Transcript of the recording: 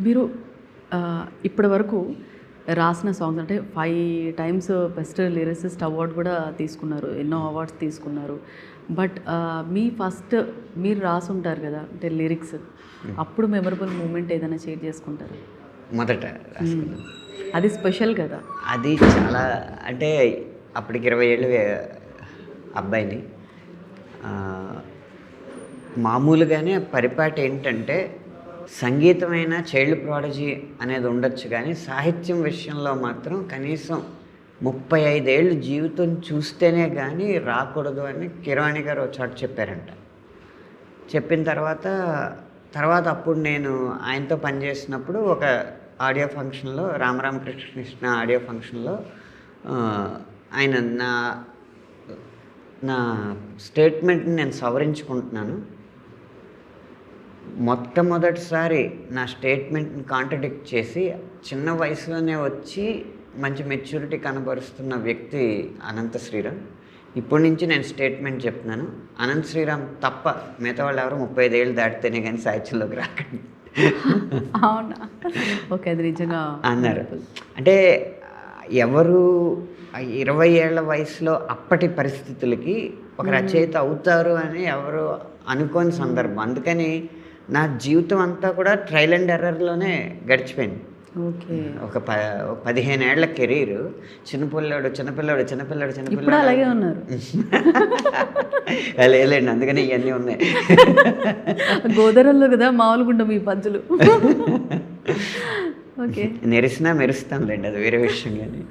మీరు ఇప్పటి వరకు రాసిన సాంగ్స్ అంటే 5 టైమ్స్ బెస్ట్ లిరిసిస్ట్ అవార్డ్ కూడా తీసుకున్నారు. ఎన్నో అవార్డ్స్ తీసుకున్నారు. బట్ మీ ఫస్ట్ మీరు రాసుంటారు కదా! అంటే లిరిక్స్. అప్పుడు మెమరబుల్ మూమెంట్ ఏదైనా షేర్ చేసుకుంటారా? మొదట రాసుకున్నాను. అది స్పెషల్ కదా! అది చాలా అంటే అప్పటికి 20 ఏళ్ళు అబ్బాయిని. మామూలుగానే పరిపాటి ఏంటంటే సంగీతమైన చైల్డ్ ప్రాడజీ అనేది ఉండొచ్చు, కానీ సాహిత్యం విషయంలో మాత్రం కనీసం 35 ఏళ్ళు జీవితం చూస్తేనే కానీ రాకూడదు అని కిరవాణి గారు ఒక చోట చెప్పారంట. చెప్పిన తర్వాత అప్పుడు నేను ఆయనతో పనిచేసినప్పుడు ఒక ఆడియో ఫంక్షన్లో, రామకృష్ణ ఆడియో ఫంక్షన్లో ఆయన నా స్టేట్మెంట్ని నేను సవరించుకుంటున్నాను. మొట్టమొదటిసారి నా స్టేట్మెంట్ని కాంట్రడిక్ట్ చేసి చిన్న వయసులోనే వచ్చి మంచి మెచ్యూరిటీ కనబరుస్తున్న వ్యక్తి అనంత శ్రీరామ్. ఇప్పటి నుంచి నేను స్టేట్మెంట్ చెప్తున్నాను, అనంత శ్రీరామ్ తప్ప మిగతా వాళ్ళు ఎవరు 35 ఏళ్ళు దాటితేనే కానీ సాహిత్యంలోకి రాకండి. అవునా? ఓకే, అది నిజంగా అన్నారు. అంటే ఎవరు 20 ఏళ్ల వయసులో అప్పటి పరిస్థితులకి ఒక రచయిత అవుతారు అని ఎవరు అనుకోని సందర్భం. అందుకని నా జీవితం అంతా కూడా ట్రయల్ అండ్ ఎర్రర్లోనే గడిచిపోయింది. ఓకే. ఒక 15 ఏళ్ల కెరీర్ చిన్నపిల్లాడు ఇప్పుడు అలాగే ఉన్నారు. లేదండి, అందుకని ఇవన్నీ ఉన్నాయి. గోదావరిలో కదా మామూలుగా ఉండవు ఈ పంచులు. ఓకే, మెరుస్తాంలేండి, అది వేరే విషయం. కానీ